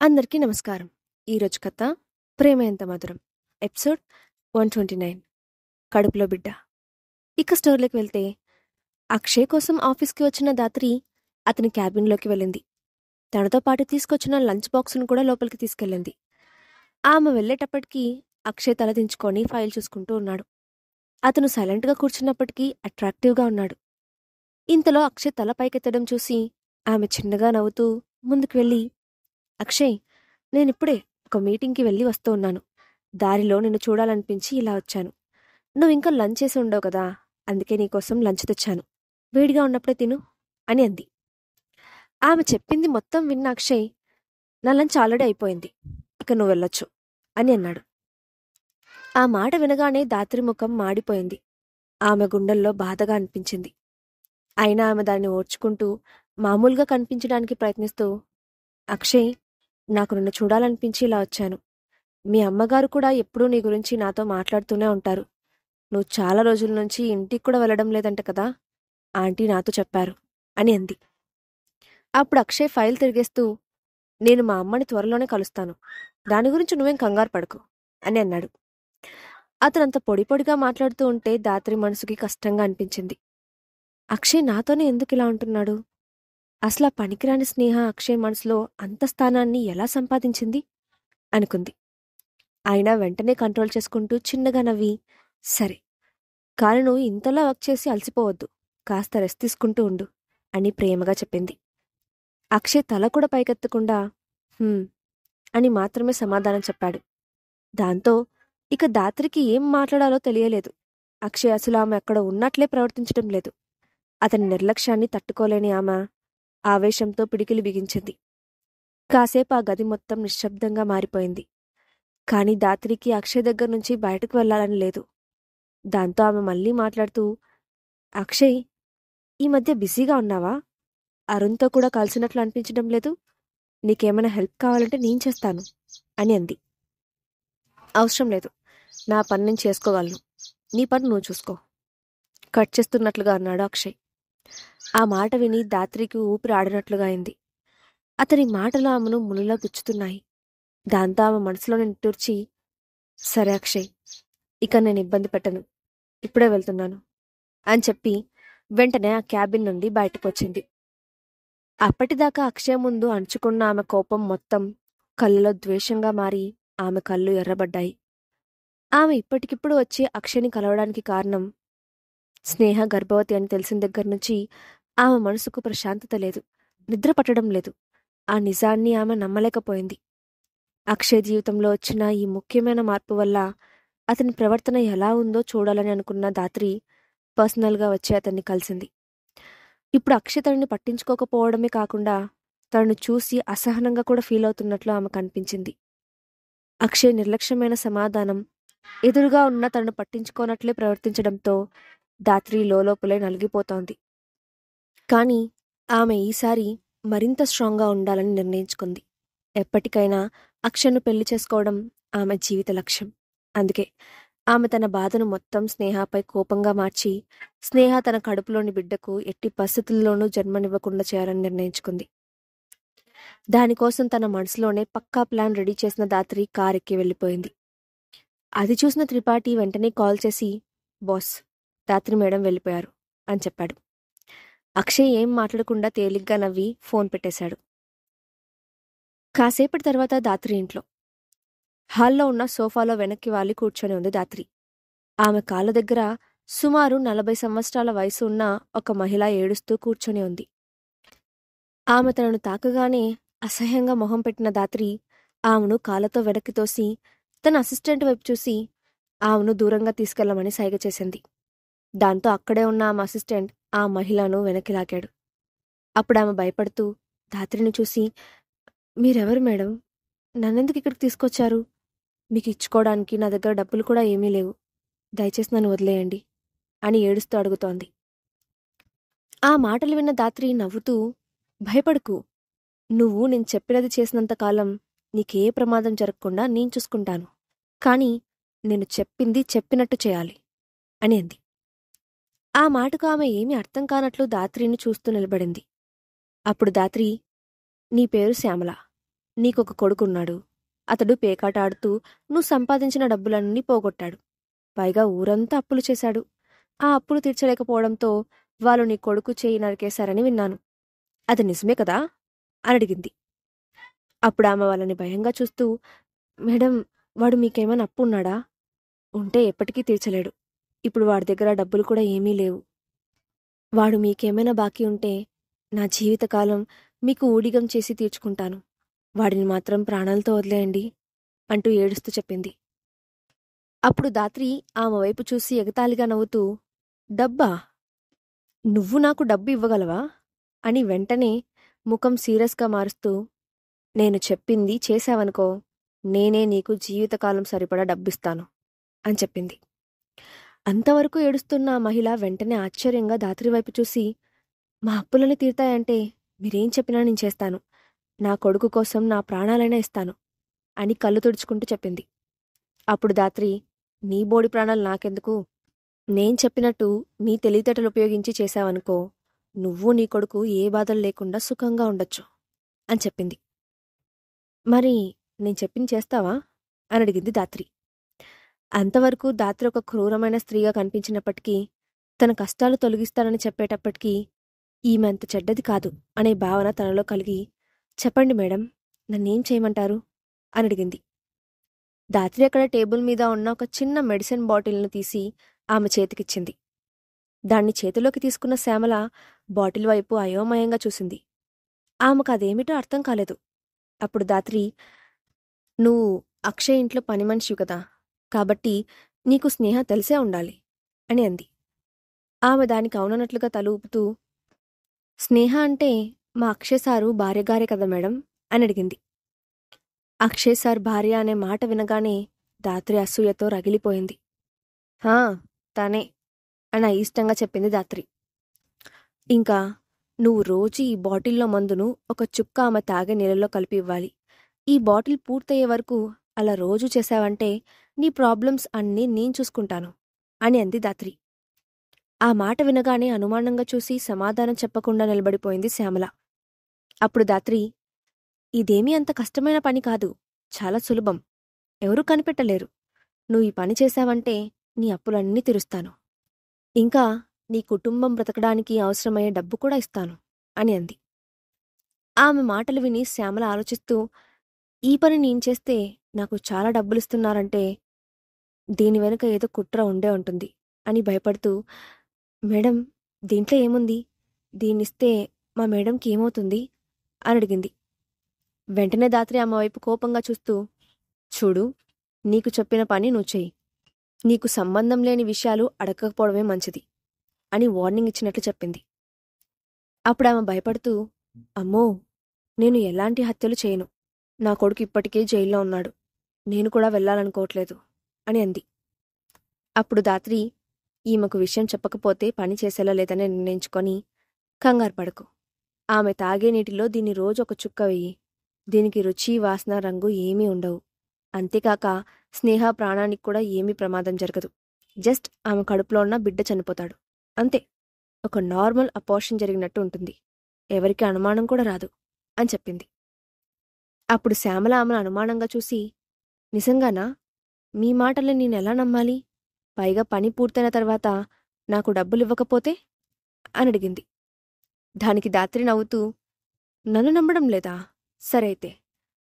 అందరికీ నమస్కారం. ఈరోజు కథ 'ప్రేమ ఎంత మధురం' ఎపిసోడ్ 129 కడుపులో బిడ్డ. ఇక స్టోరీలోకి వెళ్తే, అక్షయ్ కోసం ఆఫీస్కి వచ్చిన దాత్రి అతని క్యాబిన్లోకి వెళ్ళింది. తనతో పాటు తీసుకొచ్చిన లంచ్ బాక్స్ను కూడా లోపలికి తీసుకెళ్ళింది. ఆమె వెళ్ళేటప్పటికీ అక్షయ్ తల దించుకొని ఫైల్ చూసుకుంటూ ఉన్నాడు. అతను సైలెంట్గా కూర్చున్నప్పటికీ అట్రాక్టివ్గా ఉన్నాడు. ఇంతలో అక్షయ్ తల పైకెత్తడం చూసి ఆమె చిన్నగా నవ్వుతూ ముందుకు వెళ్ళి, అక్షయ్, నేనిప్పుడే ఒక మీటింగ్కి వెళ్ళి వస్తూ ఉన్నాను. దారిలో నిన్ను చూడాలనిపించి ఇలా వచ్చాను. నువ్వింకా లంచ్ చేసి ఉండవు కదా, అందుకే నీకోసం లంచ్ తెచ్చాను. వేడిగా ఉన్నప్పుడే తిను అని అంది. ఆమె చెప్పింది మొత్తం విన్న అక్షయ్, నా లంచ్ ఆల్రెడీ అయిపోయింది, ఇక నువ్వు వెళ్ళొచ్చు అని అన్నాడు. ఆ మాట వినగానే దాత్రి ముఖం మాడిపోయింది. ఆమె గుండెల్లో బాధగా అనిపించింది. అయినా ఆమె దాన్ని ఓర్చుకుంటూ మామూలుగా కనిపించడానికి ప్రయత్నిస్తూ, అక్షయ్, నాకు నిన్ను చూడాలనిపించి ఇలా వచ్చాను. మీ అమ్మగారు కూడా ఎప్పుడూ నీ గురించి నాతో మాట్లాడుతూనే ఉంటారు. నువ్వు చాలా రోజుల నుంచి ఇంటికి కూడా వెళ్ళడం లేదంట కదా, ఆంటీ నాతో చెప్పారు అని అంది. అప్పుడు అక్షయ్ ఫైల్ తిరిగేస్తూ, నేను మా అమ్మని త్వరలోనే కలుస్తాను, దాని గురించి నువ్వేం కంగారు పడకు అని అన్నాడు. అతనంత పొడి పొడిగా మాట్లాడుతూ ఉంటే దాత్రి మనసుకి కష్టంగా అనిపించింది. అక్షయ్ నాతోనే ఎందుకు ఇలా ఉంటున్నాడు? అసలు ఆ పనికిరాని స్నేహ అక్షయ్ మనసులో అంత స్థానాన్ని ఎలా సంపాదించింది అనుకుంది. అయినా వెంటనే కంట్రోల్ చేసుకుంటూ చిన్నగా నవ్వి, సరే, కానీ నువ్వు ఇంతలా వర్క్ చేసి అలసిపోవద్దు, కాస్త రెస్ట్ తీసుకుంటూ ఉండు అని ప్రేమగా చెప్పింది. అక్షయ్ తల కూడా పైకెత్తకుండా అని మాత్రమే సమాధానం చెప్పాడు. దాంతో ఇక దాత్రికి ఏం మాట్లాడాలో తెలియలేదు. అక్షయ్ అసలు ఆమె అక్కడ ఉన్నట్లే ప్రవర్తించడం లేదు. అతని నిర్లక్ష్యాన్ని తట్టుకోలేని ఆమె ఆవేశంతో పిడికిలి బిగించింది. కాసేపు ఆ గది మొత్తం నిశ్శబ్దంగా మారిపోయింది. కాని దాత్రికి అక్షయ్ దగ్గర నుంచి బయటకు వెళ్లాలని లేదు. దాంతో ఆమె మళ్ళీ మాట్లాడుతూ, అక్షయ్, ఈ మధ్య బిజీగా ఉన్నావా? అరుణ్తో కూడా కలిసినట్లు అనిపించడం లేదు. నీకేమైనా హెల్ప్ కావాలంటే నేను చేస్తాను అని అంది. అవసరం లేదు, నా పని నేను చేసుకోగలను, నీ పని నువ్వు చూసుకో కట్ చేస్తున్నట్లుగా అన్నాడు అక్షయ్. ఆ మాట విని దాత్రికి ఊపిరి ఆడినట్లుగా అయింది. అతని మాటలు ఆమెను మునిలా గుచ్చుతున్నాయి. దాంతో ఆమె మనసులో నిట్టూర్చి, సరే అక్షయ్, ఇక నేను ఇబ్బంది పెట్టను, ఇప్పుడే వెళ్తున్నాను అని చెప్పి వెంటనే ఆ క్యాబిన్ నుండి బయటకు వచ్చింది. అప్పటిదాకా అక్షయ్ ముందు అణుచుకున్న ఆమె కోపం మొత్తం కళ్ళలో ద్వేషంగా మారి ఆమె కళ్ళు ఎర్రబడ్డాయి. ఆమె ఇప్పటికిప్పుడు వచ్చి అక్షయ్ని కలవడానికి కారణం, స్నేహ గర్భవతి అని తెలిసిన దగ్గర నుంచి ఆమె మనసుకు ప్రశాంతత లేదు, నిద్ర పట్టడం లేదు. ఆ నిజాన్ని ఆమె నమ్మలేకపోయింది. అక్షయ్ జీవితంలో వచ్చిన ఈ ముఖ్యమైన మార్పు వల్ల అతని ప్రవర్తన ఎలా ఉందో చూడాలని అనుకున్న దాత్రి పర్సనల్గా వచ్చి అతన్ని కలిసింది. ఇప్పుడు అక్షయ్ తనని పట్టించుకోకపోవడమే కాకుండా తనను చూసి అసహనంగా కూడా ఫీల్ అవుతున్నట్లు ఆమె కనిపించింది. అక్షయ్ నిర్లక్ష్యమైన సమాధానం, ఎదురుగా ఉన్న తనను పట్టించుకోనట్లే ప్రవర్తించడంతో దాత్రి లోపలే నలిగిపోతోంది. కానీ ఆమె ఈసారి మరింత స్ట్రాంగ్గా ఉండాలని నిర్ణయించుకుంది. ఎప్పటికైనా అక్షయ్ను పెళ్లి చేసుకోవడం ఆమె జీవిత లక్ష్యం. అందుకే ఆమె తన బాధను మొత్తం స్నేహపై కోపంగా మార్చి, స్నేహ తన కడుపులోని బిడ్డకు ఎట్టి పరిస్థితుల్లోనూ జన్మనివ్వకుండా చేయాలని నిర్ణయించుకుంది. దానికోసం తన మనసులోనే పక్కా ప్లాన్ రెడీ చేసిన దాత్రి కారెక్కి వెళ్ళిపోయింది. అది చూసిన త్రిపాఠి వెంటనే కాల్ చేసి, బాస్, దాత్రి మేడం వెళ్ళిపోయారు అని చెప్పాడు. అక్షయ్ ఏం మాట్లాడకుండా తేలిగ్గా నవ్వి ఫోన్ పెట్టేశాడు. కాసేపటి తర్వాత దాత్రి ఇంట్లో హాల్లో ఉన్న సోఫాలో వెనక్కి వాలి కూర్చొని ఉంది దాత్రి. ఆమె కాళ్ళ దగ్గర సుమారు 40 సంవత్సరాల వయసు ఉన్న ఒక మహిళ ఏడుస్తూ కూర్చొని ఉంది. ఆమె తనను తాకగానే అసహ్యంగా మొహం పెట్టిన దాత్రి ఆమెను కాళ్ళతో వెనక్కి తోసి తన అసిస్టెంట్ వైపు చూసి ఆమెను దూరంగా తీసుకెళ్లమని సైగ చేసింది. దాంతో అక్కడే ఉన్న ఆమె అసిస్టెంట్ ఆ మహిళను వెనక్కి లాగాడు. అప్పుడు ఆమె భయపడుతూ దాత్రిని చూసి, మీరెవరు మేడం? నన్నెందుకు ఇక్కడికి తీసుకొచ్చారు? మీకు ఇచ్చుకోవడానికి నా దగ్గర డబ్బులు కూడా ఏమీ లేవు, దయచేసి నన్ను వదిలేయండి అని ఏడుస్తూ అడుగుతోంది. ఆ మాటలు విన్న దాత్రి నవ్వుతూ, భయపడకు, నువ్వు నేను చెప్పినది చేసినంతకాలం నీకే ప్రమాదం జరగకుండా నేను చూసుకుంటాను, కానీ నేను చెప్పింది చెప్పినట్టు చేయాలి అని అంది. ఆ మాటకు ఆమె ఏమీ అర్థం కానట్లు దాత్రిని చూస్తూ నిలబడింది. అప్పుడు దాత్రి, నీ పేరు శ్యామల, నీకొక కొడుకున్నాడు. అతడు పేకాట ఆడుతూ నువ్వు సంపాదించిన డబ్బులన్నీ పోగొట్టాడు. పైగా ఊరంతా అప్పులు చేశాడు. ఆ అప్పులు తీర్చలేకపోవడంతో వాళ్ళు నీ కొడుకు చేయి నరికేశారని విన్నాను. అది నిజమే కదా అని అడిగింది. అప్పుడు ఆమె వాళ్ళని భయంగా చూస్తూ, మేడం, వాడు మీకేమైనా అప్పు ఉన్నాడా? ఉంటే ఎప్పటికీ తీర్చలేడు. ఇప్పుడు వాడి దగ్గర డబ్బులు కూడా ఏమీ లేవు. వాడు మీకేమైనా బాకీ ఉంటే నా జీవితకాలం మీకు ఊడిగం చేసి తీర్చుకుంటాను. వాడిని మాత్రం ప్రాణాలతో వదిలేయండి అంటూ ఏడుస్తూ చెప్పింది. అప్పుడు దాత్రి ఆమె వైపు చూసి ఎగతాళిగా నవ్వుతూ, డబ్బా? నువ్వు నాకు డబ్బు ఇవ్వగలవా అని వెంటనే ముఖం సీరియస్గా మారుస్తూ, నేను చెప్పింది చేశావనుకో, నేనే నీకు జీవితకాలం సరిపడా డబ్బిస్తాను అని చెప్పింది. అంతవరకు ఏడుస్తున్న ఆ మహిళ వెంటనే ఆశ్చర్యంగా దాత్రి వైపు చూసి, మా అప్పులని తీర్తాయంటే మీరేం చెప్పినా నేను చేస్తాను. నా కొడుకు కోసం నా ప్రాణాలైనా ఇస్తాను అని కళ్ళు తుడుచుకుంటూ చెప్పింది. అప్పుడు దాత్రి, నీ బోడి ప్రాణాలు నాకెందుకు? నేను చెప్పినట్టు నీ తెలివితేటలు ఉపయోగించి చేశావనుకో, నువ్వు నీ కొడుకు ఏ బాధలు లేకుండా సుఖంగా ఉండొచ్చు అని చెప్పింది. మరి నేను చెప్పింది చేస్తావా అని అడిగింది దాత్రి. అంతవరకు దాత్రి ఒక క్రూరమైన స్త్రీగా కనిపించినప్పటికీ, తన కష్టాలు తొలగిస్తానని చెప్పేటప్పటికీ ఈమె అంత చెడ్డది కాదు అనే భావన తనలో కలిగి, చెప్పండి మేడం, నన్నేం చేయమంటారు అని అడిగింది. దాత్రి అక్కడ టేబుల్ మీద ఉన్న ఒక చిన్న మెడిసిన్ బాటిల్ను తీసి ఆమె చేతికిచ్చింది. దాన్ని చేతిలోకి తీసుకున్న శ్యామల బాటిల్ వైపు అయోమయంగా చూసింది. ఆమెకు అదేమిటో అర్థం కాలేదు. అప్పుడు దాత్రి, నువ్వు అక్షయ్ ఇంట్లో పని మనిషివి కదా, కాబట్టి నీకు స్నేహ తెలిసే ఉండాలి అని అంది. ఆమె దానికి అవునన్నట్లుగా తల ఊపుతూ, స్నేహ అంటే మా అక్షయ్ సారు భార్యగారే కదా మేడం అని అడిగింది. అక్షయ్ సార్ భార్య అనే మాట వినగానే దాత్రి అసూయతో రగిలిపోయింది. హా, తనే అని అయిష్టంగా చెప్పింది దాత్రి. ఇంకా నువ్వు రోజు ఈ బాటిల్లో మందును ఒక చుక్క ఆమె తాగే నీళ్ళలో కలిపి ఇవ్వాలి. ఈ బాటిల్ పూర్తయ్యే వరకు అలా రోజూ చేశావంటే నీ ప్రాబ్లమ్స్ అన్నీ నేను చూసుకుంటాను అని అంది దాత్రి. ఆ మాట వినగానే అనుమానంగా చూసి సమాధానం చెప్పకుండా నిలబడిపోయింది శ్యామల. అప్పుడు దాత్రి, ఇదేమీ అంత కష్టమైన పని కాదు, చాలా సులభం, ఎవరూ కనిపెట్టలేరు. నువ్వు ఈ పని చేశావంటే నీ అప్పులన్నీ తీరుస్తాను. ఇంకా నీ కుటుంబం బ్రతకడానికి అవసరమయ్యే డబ్బు కూడా ఇస్తాను అని అంది. ఆమె మాటలు విని శ్యామల ఆలోచిస్తూ, ఈ పని నేను చేస్తే నాకు చాలా డబ్బులిస్తున్నారంటే దీని వెనుక ఏదో కుట్ర ఉండే ఉంటుంది అని భయపడుతూ, మేడం, దీంట్లో ఏముంది? దీన్నిస్తే మా మేడంకి ఏమవుతుంది అని అడిగింది. వెంటనే దాత్రి ఆమె వైపు కోపంగా చూస్తూ, చూడు, నీకు చెప్పిన పని నువ్వు చెయ్యి. నీకు సంబంధం లేని విషయాలు అడగకపోవడమే మంచిది అని వార్నింగ్ ఇచ్చినట్లు చెప్పింది. అప్పుడు ఆమె భయపడుతూ, అమ్మో, నేను ఎలాంటి హత్యలు చేయను. నా కొడుకు ఇప్పటికే జైల్లో ఉన్నాడు. నేను కూడా వెళ్ళాలనుకోవట్లేదు అని అంది. అప్పుడు దాత్రి, ఈమెకు విషయం చెప్పకపోతే పని చేసేలా లేదని నిర్ణయించుకొని, కంగారు పడకు. ఆమె తాగే నీటిలో దీన్ని రోజు ఒక చుక్క వెయ్యి. దీనికి రుచి, వాసన, రంగు ఏమీ ఉండవు. అంతేకాక స్నేహ ప్రాణానికి కూడా ఏమీ ప్రమాదం జరగదు. జస్ట్ ఆమె కడుపులో ఉన్న బిడ్డ చనిపోతాడు అంతే. ఒక నార్మల్ అపార్షన్ జరిగినట్టు ఉంటుంది. ఎవరికి అనుమానం కూడా రాదు అని చెప్పింది. అప్పుడు శ్యామల ఆమెను అనుమానంగా చూసి, నిజంగానా? మీ మాటల్ని నేనెలా నమ్మాలి? పైగా పని పూర్తయిన తర్వాత నాకు డబ్బులివ్వకపోతే అని అడిగింది. దానికి దాత్రి నవ్వుతూ, నన్ను నమ్మడం లేదా? సరే అయితే,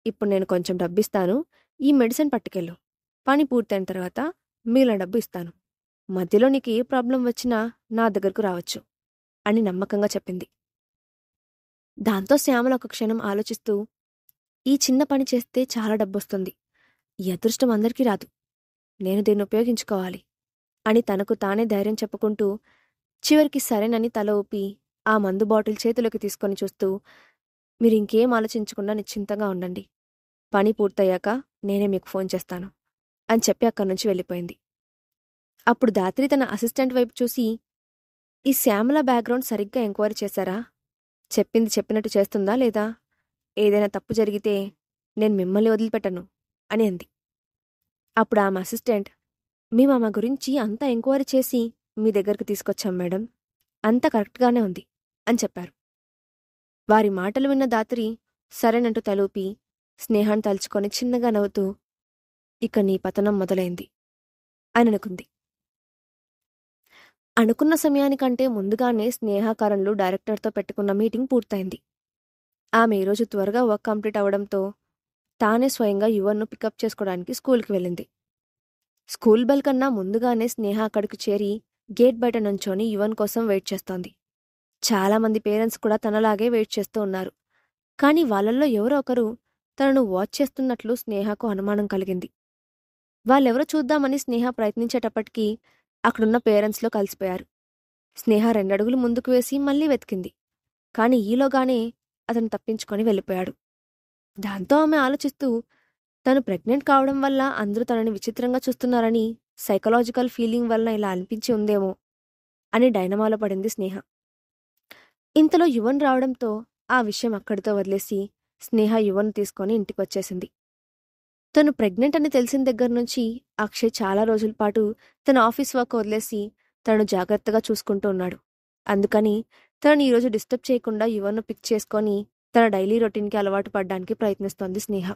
ఇప్పుడు నేను కొంచెం డబ్బిస్తాను. ఈ మెడిసిన్ పట్టుకెళ్ళు. పని పూర్తయిన తర్వాత మిగిలిన డబ్బు ఇస్తాను. మధ్యలో నీకు ఏ ప్రాబ్లం వచ్చినా నా దగ్గరకు రావచ్చు అని నమ్మకంగా చెప్పింది. దాంతో శ్యామల ఒక క్షణం ఆలోచిస్తూ, ఈ చిన్న పని చేస్తే చాలా డబ్బొస్తుంది. ఈ అదృష్టం అందరికీ రాదు. నేను దీన్ని ఉపయోగించుకోవాలి అని తనకు తానే ధైర్యం చెప్పుకుంటూ చివరికి సరేనని తల ఊపి ఆ మందు బాటిల్ చేతిలోకి తీసుకొని చూస్తూ, మీరింకేం ఆలోచించకుండా నిశ్చింతగా ఉండండి. పని పూర్తయ్యాక నేనే మీకు ఫోన్ చేస్తాను అని చెప్పి అక్కడి నుంచి వెళ్ళిపోయింది. అప్పుడు దాత్రి తన అసిస్టెంట్ వైపు చూసి, ఈ శ్యామల బ్యాక్గ్రౌండ్ సరిగ్గా ఎంక్వైరీ చేశారా? చెప్పింది చెప్పినట్టు చేస్తుందా లేదా? ఏదైనా తప్పు జరిగితే నేను మిమ్మల్ని వదిలిపెట్టను అని అంది. అప్పుడు ఆమె అసిస్టెంట్, మేము ఆమె గురించి అంతా ఎంక్వైరీ చేసి మీ దగ్గరకు తీసుకొచ్చాం మేడం, అంతా కరెక్ట్గానే ఉంది అని చెప్పారు. వారి మాటలు విన్న దాత్రి సరేనంటూ తలూపి స్నేహాన్ని తలుచుకొని చిన్నగా నవ్వుతూ, ఇక నీ పతనం మొదలైంది అని అనుకుంది. అనుకున్న సమయానికంటే ముందుగానే స్నేహాకరణలు డైరెక్టర్తో పెట్టుకున్న మీటింగ్ పూర్తయింది. ఆమె ఈరోజు త్వరగా వర్క్ కంప్లీట్ అవడంతో తానే స్వయంగా యువన్ను పికప్ చేసుకోవడానికి స్కూల్కి వెళ్ళింది. స్కూల్ బెల్ కన్నా ముందుగానే స్నేహ అక్కడికి చేరి గేట్ బయట నుంచొని యువన్ కోసం వెయిట్ చేస్తోంది. చాలామంది పేరెంట్స్ కూడా తనలాగే వెయిట్ చేస్తూ ఉన్నారు. కానీ వాళ్ళల్లో ఎవరో ఒకరు తనను వాచ్ చేస్తున్నట్లు స్నేహకు అనుమానం కలిగింది. వాళ్ళెవరో చూద్దామని స్నేహ ప్రయత్నించేటప్పటికీ అక్కడున్న పేరెంట్స్లో కలిసిపోయారు. స్నేహ 2 అడుగులు ముందుకు వేసి మళ్లీ వెతికింది. కాని ఈలోగానే అతను తప్పించుకొని వెళ్ళిపోయాడు. దాంతో ఆమె ఆలోచిస్తూ, తను ప్రెగ్నెంట్ కావడం వల్ల అందరూ తనని విచిత్రంగా చూస్తున్నారని, సైకలాజికల్ ఫీలింగ్ వలన ఇలా అనిపించి ఉందేమో అని డైనమాలో పడింది స్నేహ. ఇంతలో యువన్ రావడంతో ఆ విషయం అక్కడితో వదిలేసి స్నేహ యువన్ తీసుకొని ఇంటికొచ్చేసింది. తను ప్రెగ్నెంట్ అని తెలిసిన దగ్గర్నుంచి అక్షయ్ చాలా రోజుల పాటు తన ఆఫీస్ వర్క్ వదిలేసి తనను జాగ్రత్తగా చూసుకుంటూ ఉన్నాడు. అందుకని తనని ఈరోజు డిస్టర్బ్ చేయకుండా యువన్ను పిక్ చేసుకొని తన డైలీ రొటీన్కి అలవాటు పడ్డానికి ప్రయత్నిస్తోంది స్నేహ.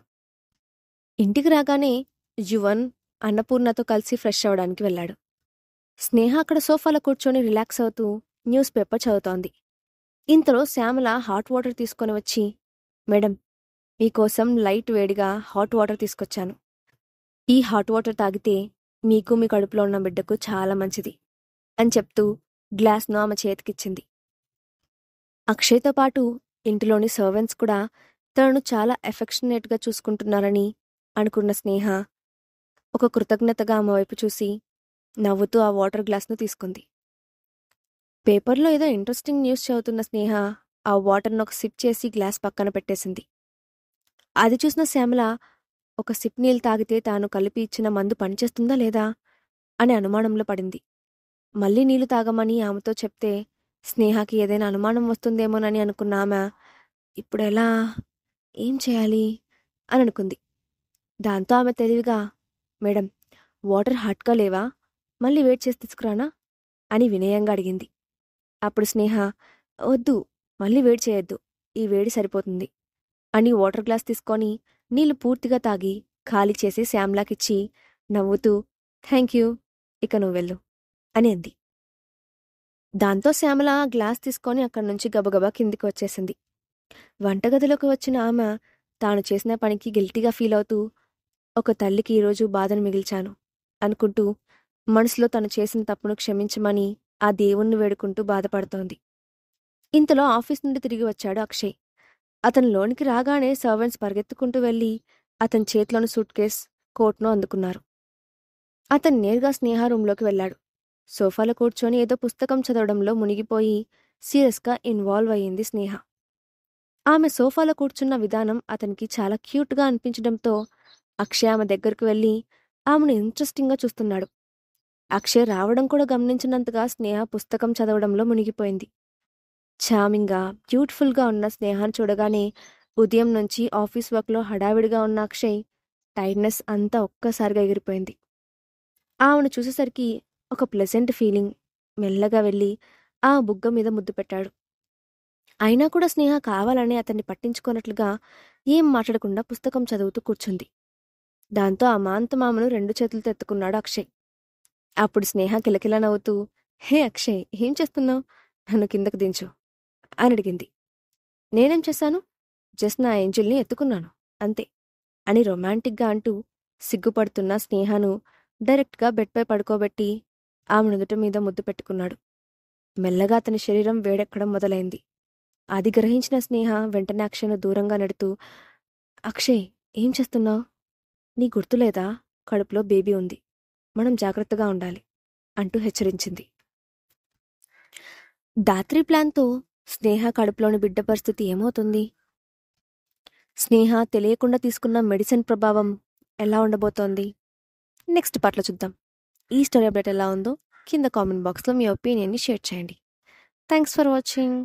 ఇంటికి రాగానే యువన్ అన్నపూర్ణతో కలిసి ఫ్రెష్ అవడానికి వెళ్ళాడు. స్నేహ అక్కడ సోఫాలో కూర్చొని రిలాక్స్ అవుతూ న్యూస్ పేపర్ చదువుతోంది. ఇంతలో శ్యామల హాట్ వాటర్ తీసుకొని వచ్చి, మేడం, మీకోసం లైట్ వేడిగా హాట్ వాటర్ తీసుకొచ్చాను. ఈ హాట్ వాటర్ తాగితే మీకు మీ కడుపులో ఉన్న బిడ్డకు చాలా మంచిది అని చెప్తూ గ్లాస్ను ఆమె చేతికిచ్చింది. అక్షయ్తో పాటు ఇంటిలోని సర్వెంట్స్ కూడా తనను చాలా ఎఫెక్షనేట్గా చూసుకుంటున్నారని అనుకున్న స్నేహ ఒక కృతజ్ఞతగా ఆమె వైపు చూసి నవ్వుతూ ఆ వాటర్ గ్లాస్ను తీసుకుంది. పేపర్లో ఏదో ఇంట్రెస్టింగ్ న్యూస్ చదువుతున్న స్నేహ ఆ వాటర్ను ఒక సిప్ చేసి గ్లాస్ పక్కన పెట్టేసింది. అది చూసిన శ్యామల ఒక సిప్ నీళ్ళు తాగితే తాను కలిపి ఇచ్చిన మందు పనిచేస్తుందా లేదా అని అనుమానంలో పడింది. మళ్ళీ నీళ్లు తాగమని ఆమెతో చెప్తే స్నేహకి ఏదైనా అనుమానం వస్తుందేమోనని అనుకున్న ఆమె ఇప్పుడెలా, ఏం చేయాలి అని అనుకుంది. దాంతో ఆమె తెలివిగా, మేడం, వాటర్ హాట్గా లేవా, మళ్ళీ వేడి చేసి తీసుకురానా అని వినయంగా అడిగింది. అప్పుడు స్నేహ, వద్దు, మళ్ళీ వేడి చేయొద్దు, ఈ వేడి సరిపోతుంది అని వాటర్ గ్లాస్ తీసుకొని నీళ్లు పూర్తిగా తాగి ఖాళీ చేసి శ్యామ్లాకిచ్చి నవ్వుతూ, థ్యాంక్యూ, ఇక నువ్వు వెళ్ళు అని అంది. దాంతో శ్యామల గ్లాస్ తీసుకొని అక్కడి నుంచి గబగబా కిందికి వచ్చేసింది. వంటగదిలోకి వచ్చిన ఆమె తాను చేసిన పనికి గిల్టీగా ఫీల్ అవుతూ, ఒక తల్లికి ఈరోజు బాధను మిగిల్చాను అనుకుంటూ మనసులో తను చేసిన తప్పును క్షమించమని ఆ దేవుణ్ణి వేడుకుంటూ బాధపడుతోంది. ఇంతలో ఆఫీస్ నుండి తిరిగి వచ్చాడు అక్షయ్. అతను లోనికి రాగానే సర్వెంట్స్ పరిగెత్తుకుంటూ వెళ్లి అతని చేతిలోని సూట్ కేస్, కోట్ను అందుకున్నారు. అతను నేరుగా స్నేహ రూంలోకి వెళ్ళాడు. సోఫాలో కూర్చొని ఏదో పుస్తకం చదవడంలో మునిగిపోయి సీరియస్గా ఇన్వాల్వ్ అయ్యింది స్నేహ. ఆమె సోఫాలో కూర్చున్న విధానం అతనికి చాలా క్యూట్గా అనిపించడంతో అక్షయ్ ఆమె దగ్గరకు వెళ్ళి ఆమెను ఇంట్రెస్టింగ్గా చూస్తున్నాడు. అక్షయ్ రావడం కూడా గమనించినంతగా స్నేహ పుస్తకం చదవడంలో మునిగిపోయింది. చామింగ్గా, బ్యూటిఫుల్గా ఉన్న స్నేహాన్ని చూడగానే ఉదయం నుంచి ఆఫీస్ వర్క్లో హడావిడిగా ఉన్న అక్షయ్ టైర్డ్నెస్ అంతా ఒక్కసారిగా ఎగిరిపోయింది. ఆమెను చూసేసరికి ఒక ప్లెజెంట్ ఫీలింగ్. మెల్లగా వెళ్ళి ఆ బుగ్గ మీద ముద్దు పెట్టాడు. అయినా కూడా స్నేహ కావాలని అతన్ని పట్టించుకోనట్లుగా ఏం మాట్లాడకుండా పుస్తకం చదువుతూ కూర్చుంది. దాంతో ఆ మాంతమామను 2 చేతులతో ఎత్తుకున్నాడు అక్షయ్. అప్పుడు స్నేహ కిలకిలా నవ్వుతూ, హే అక్షయ్, ఏం చేస్తున్నావు, నన్ను కిందకు దించు అని అడిగింది. నేనేం చేశాను, జస్ట్ నా ఏంజిల్ని ఎత్తుకున్నాను అంతే అని రొమాంటిక్గా అంటూ సిగ్గుపడుతున్న స్నేహను డైరెక్ట్గా బెడ్పై పడుకోబెట్టి ఆమె నుదుట మీద ముద్దు పెట్టుకున్నాడు. మెల్లగా అతని శరీరం వేడెక్కడం మొదలైంది. అది గ్రహించిన స్నేహ వెంటనే అక్షయ్ను దూరంగా నెడుతూ, అక్షయ్, ఏం చేస్తున్నావు, నీ గుర్తులేదా, కడుపులో బేబీ ఉంది, మనం జాగ్రత్తగా ఉండాలి అంటూ హెచ్చరించింది. దాత్రి ప్లాన్తో స్నేహ కడుపులోని బిడ్డ పరిస్థితి ఏమవుతుంది? స్నేహ తెలియకుండా తీసుకున్న మెడిసిన్ ప్రభావం ఎలా ఉండబోతోంది? నెక్స్ట్ పార్ట్లో చూద్దాం. ఈ స్టోరీ అప్డేట్ ఎలా ఉందో కింద కామెంట్ బాక్స్లో మీ ఒపీనియన్ని షేర్ చేయండి. Thanks for watching.